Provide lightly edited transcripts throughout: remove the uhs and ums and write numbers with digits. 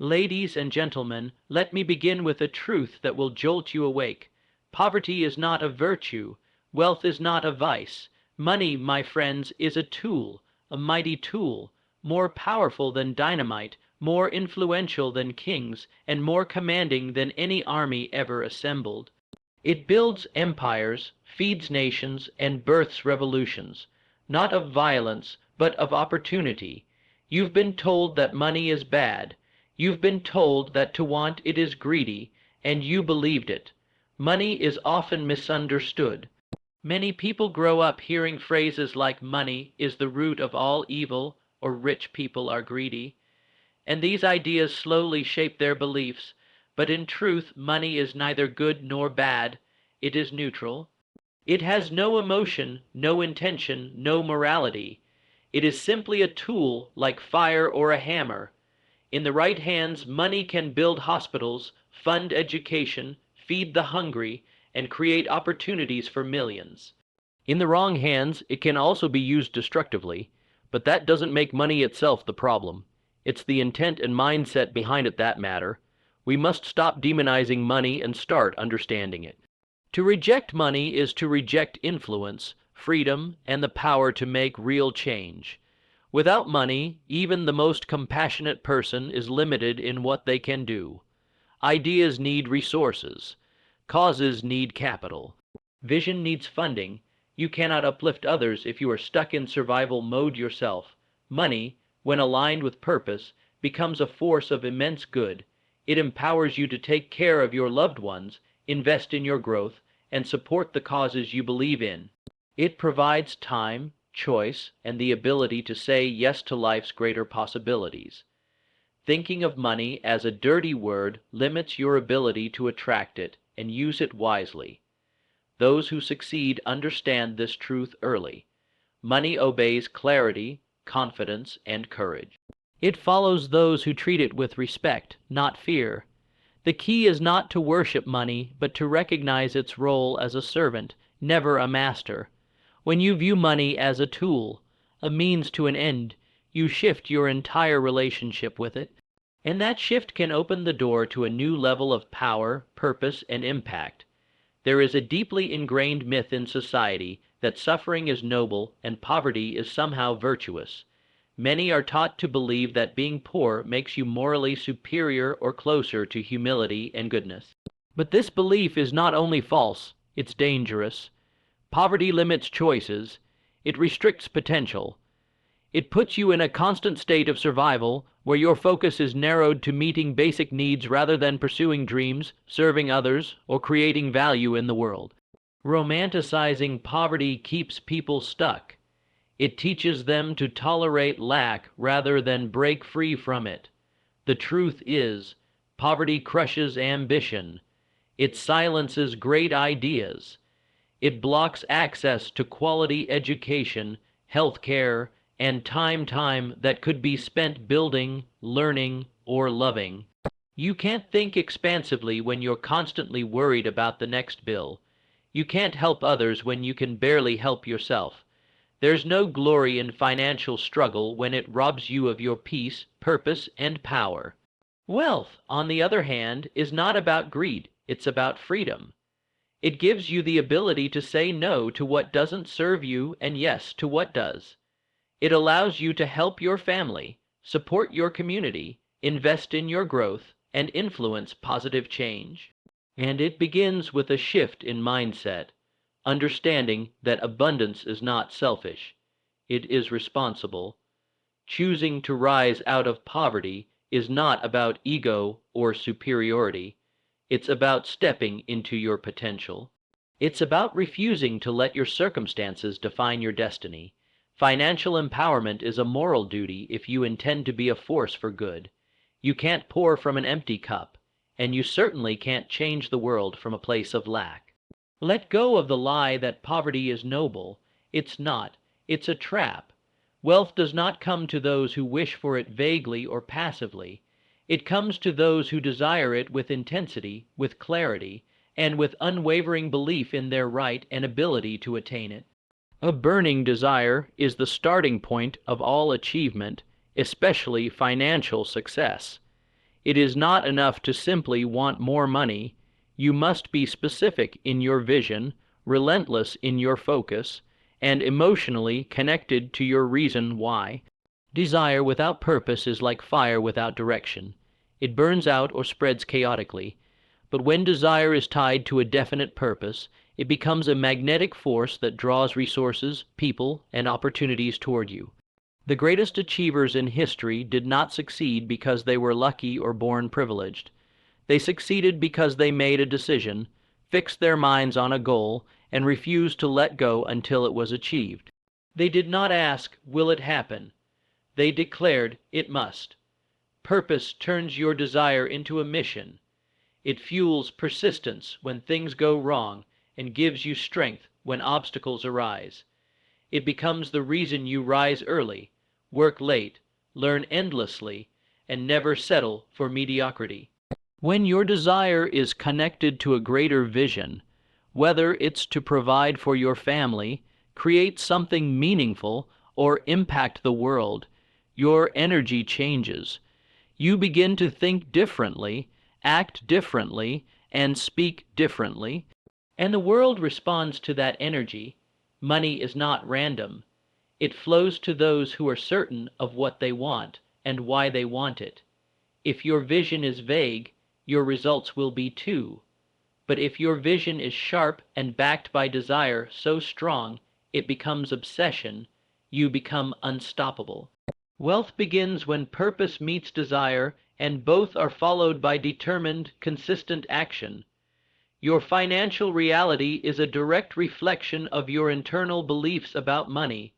Ladies and gentlemen, let me begin with a truth that will jolt you awake. Poverty is not a virtue. Wealth is not a vice. Money, my friends, is a tool, a mighty tool, more powerful than dynamite, more influential than kings, and more commanding than any army ever assembled. It builds empires, feeds nations, and births revolutions, not of violence, but of opportunity. You've been told that money is bad. You've been told that to want it is greedy, and you believed it. Money is often misunderstood. Many people grow up hearing phrases like money is the root of all evil or rich people are greedy, and these ideas slowly shape their beliefs, but in truth money is neither good nor bad, it is neutral. It has no emotion, no intention, no morality. It is simply a tool like fire or a hammer. In the right hands, money can build hospitals, fund education, feed the hungry, and create opportunities for millions. In the wrong hands, it can also be used destructively, but that doesn't make money itself the problem. It's the intent and mindset behind it that matter. We must stop demonizing money and start understanding it. To reject money is to reject influence, freedom, and the power to make real change. Without money, even the most compassionate person is limited in what they can do. Ideas need resources. Causes need capital. Vision needs funding. You cannot uplift others if you are stuck in survival mode yourself. Money, when aligned with purpose, becomes a force of immense good. It empowers you to take care of your loved ones, invest in your growth, and support the causes you believe in. It provides time, choice, and the ability to say yes to life's greater possibilities. Thinking of money as a dirty word limits your ability to attract it and use it wisely. Those who succeed understand this truth early. Money obeys clarity, confidence, and courage. It follows those who treat it with respect, not fear. The key is not to worship money, but to recognize its role as a servant, never a master. When you view money as a tool, a means to an end, you shift your entire relationship with it, and that shift can open the door to a new level of power, purpose, and impact. There is a deeply ingrained myth in society that suffering is noble and poverty is somehow virtuous. Many are taught to believe that being poor makes you morally superior or closer to humility and goodness. But this belief is not only false, it's dangerous. Poverty limits choices. It restricts potential. It puts you in a constant state of survival where your focus is narrowed to meeting basic needs rather than pursuing dreams, serving others, or creating value in the world. Romanticizing poverty keeps people stuck. It teaches them to tolerate lack rather than break free from it. The truth is, poverty crushes ambition. It silences great ideas. It blocks access to quality education, health care, and time that could be spent building, learning, or loving. You can't think expansively when you're constantly worried about the next bill. You can't help others when you can barely help yourself. There's no glory in financial struggle when it robs you of your peace, purpose, and power. Wealth, on the other hand, is not about greed, it's about freedom. It gives you the ability to say no to what doesn't serve you and yes to what does. It allows you to help your family, support your community, invest in your growth, and influence positive change. And it begins with a shift in mindset, understanding that abundance is not selfish, it is responsible. Choosing to rise out of poverty is not about ego or superiority. It's about stepping into your potential. It's about refusing to let your circumstances define your destiny. Financial empowerment is a moral duty if you intend to be a force for good. You can't pour from an empty cup, and you certainly can't change the world from a place of lack. Let go of the lie that poverty is noble. It's not. It's a trap. Wealth does not come to those who wish for it vaguely or passively. It comes to those who desire it with intensity, with clarity, and with unwavering belief in their right and ability to attain it. A burning desire is the starting point of all achievement, especially financial success. It is not enough to simply want more money. You must be specific in your vision, relentless in your focus, and emotionally connected to your reason why. Desire without purpose is like fire without direction. It burns out or spreads chaotically. But when desire is tied to a definite purpose, it becomes a magnetic force that draws resources, people, and opportunities toward you. The greatest achievers in history did not succeed because they were lucky or born privileged. They succeeded because they made a decision, fixed their minds on a goal, and refused to let go until it was achieved. They did not ask, "Will it happen?" They declared, "It must." Purpose turns your desire into a mission. It fuels persistence when things go wrong and gives you strength when obstacles arise. It becomes the reason you rise early, work late, learn endlessly, and never settle for mediocrity. When your desire is connected to a greater vision, whether it's to provide for your family, create something meaningful, or impact the world, your energy changes. You begin to think differently, act differently, and speak differently, and the world responds to that energy. Money is not random. It flows to those who are certain of what they want and why they want it. If your vision is vague, your results will be too. But if your vision is sharp and backed by desire so strong it becomes obsession, you become unstoppable. Wealth begins when purpose meets desire, and both are followed by determined, consistent action. Your financial reality is a direct reflection of your internal beliefs about money.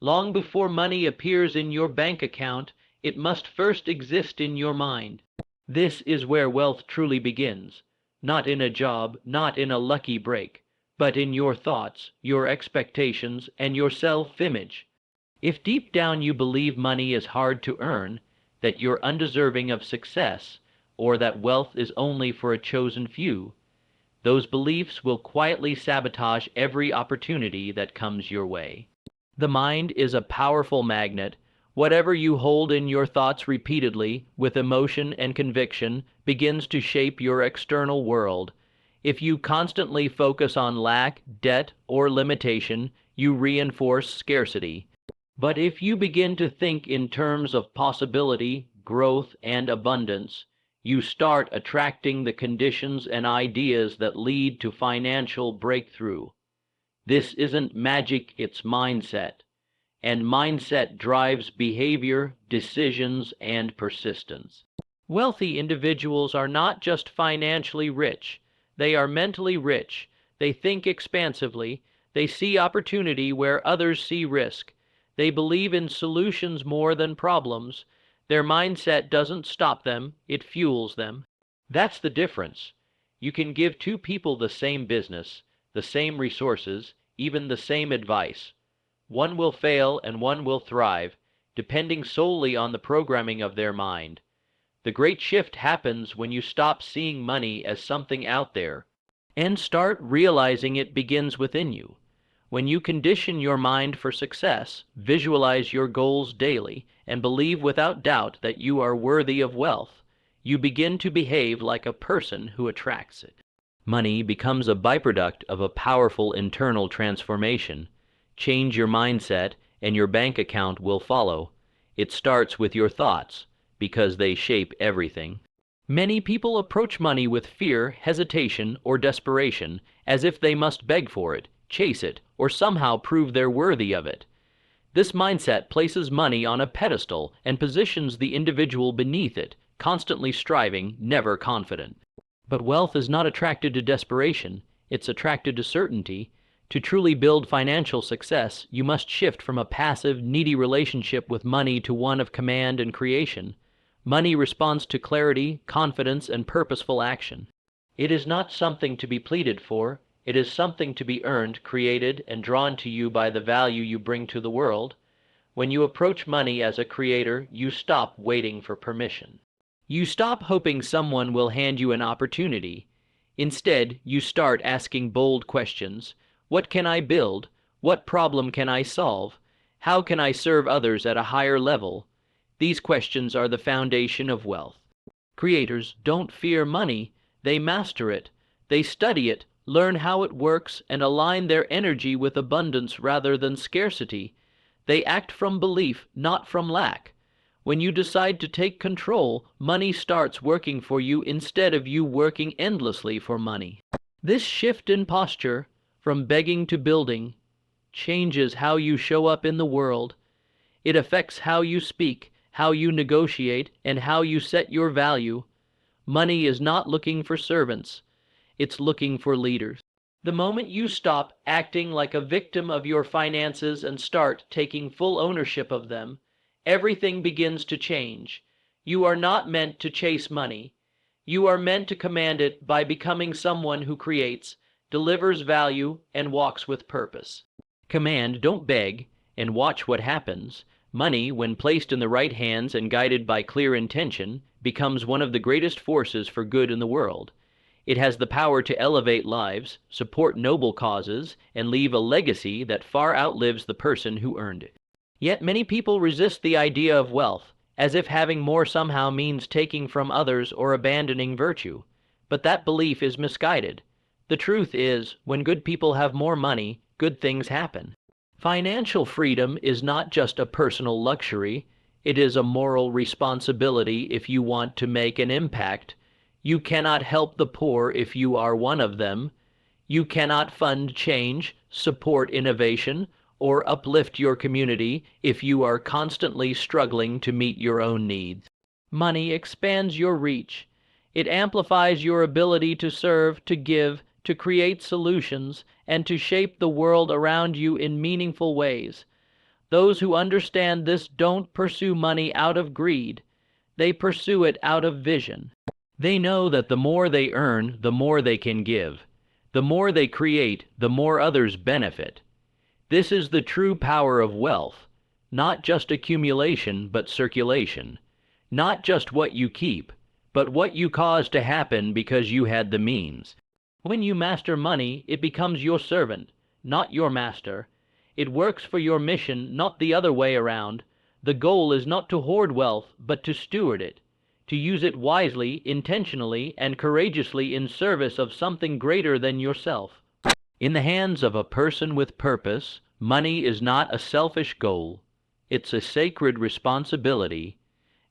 Long before money appears in your bank account, it must first exist in your mind. This is where wealth truly begins, not in a job, not in a lucky break, but in your thoughts, your expectations, and your self-image. If deep down you believe money is hard to earn, that you're undeserving of success, or that wealth is only for a chosen few, those beliefs will quietly sabotage every opportunity that comes your way. The mind is a powerful magnet. Whatever you hold in your thoughts repeatedly, with emotion and conviction, begins to shape your external world. If you constantly focus on lack, debt, or limitation, you reinforce scarcity. But if you begin to think in terms of possibility, growth, and abundance, you start attracting the conditions and ideas that lead to financial breakthrough. This isn't magic, it's mindset. And mindset drives behavior, decisions, and persistence. Wealthy individuals are not just financially rich, they are mentally rich. They think expansively, they see opportunity where others see risk. They believe in solutions more than problems. Their mindset doesn't stop them, it fuels them. That's the difference. You can give two people the same business, the same resources, even the same advice. One will fail and one will thrive, depending solely on the programming of their mind. The great shift happens when you stop seeing money as something out there and start realizing it begins within you. When you condition your mind for success, visualize your goals daily, and believe without doubt that you are worthy of wealth, you begin to behave like a person who attracts it. Money becomes a byproduct of a powerful internal transformation. Change your mindset, and your bank account will follow. It starts with your thoughts, because they shape everything. Many people approach money with fear, hesitation, or desperation, as if they must beg for it, chase it, or somehow prove they're worthy of it. This mindset places money on a pedestal and positions the individual beneath it, constantly striving, never confident. But wealth is not attracted to desperation, it's attracted to certainty. To truly build financial success, you must shift from a passive, needy relationship with money to one of command and creation. Money responds to clarity, confidence, and purposeful action. It is not something to be pleaded for. It is something to be earned, created, and drawn to you by the value you bring to the world. When you approach money as a creator, you stop waiting for permission. You stop hoping someone will hand you an opportunity. Instead, you start asking bold questions. What can I build? What problem can I solve? How can I serve others at a higher level? These questions are the foundation of wealth. Creators don't fear money, they master it. They study it, learn how it works, and align their energy with abundance rather than scarcity. They act from belief, not from lack. When you decide to take control, money starts working for you instead of you working endlessly for money. This shift in posture, from begging to building, changes how you show up in the world. It affects how you speak, how you negotiate, and how you set your value. Money is not looking for servants, it's looking for leaders. The moment you stop acting like a victim of your finances and start taking full ownership of them, everything begins to change. You are not meant to chase money. You are meant to command it by becoming someone who creates, delivers value, and walks with purpose. Command, don't beg, and watch what happens. Money, when placed in the right hands and guided by clear intention, becomes one of the greatest forces for good in the world. It has the power to elevate lives, support noble causes, and leave a legacy that far outlives the person who earned it. Yet many people resist the idea of wealth, as if having more somehow means taking from others or abandoning virtue. But that belief is misguided. The truth is, when good people have more money, good things happen. Financial freedom is not just a personal luxury, it is a moral responsibility if you want to make an impact. You cannot help the poor if you are one of them. You cannot fund change, support innovation, or uplift your community if you are constantly struggling to meet your own needs. Money expands your reach. It amplifies your ability to serve, to give, to create solutions, and to shape the world around you in meaningful ways. Those who understand this don't pursue money out of greed. They pursue it out of vision. They know that the more they earn, the more they can give. The more they create, the more others benefit. This is the true power of wealth, not just accumulation, but circulation. Not just what you keep, but what you cause to happen because you had the means. When you master money, it becomes your servant, not your master. It works for your mission, not the other way around. The goal is not to hoard wealth, but to steward it, to use it wisely, intentionally, and courageously in service of something greater than yourself. In the hands of a person with purpose, money is not a selfish goal. It's a sacred responsibility.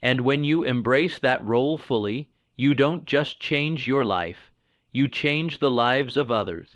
And when you embrace that role fully, you don't just change your life, you change the lives of others.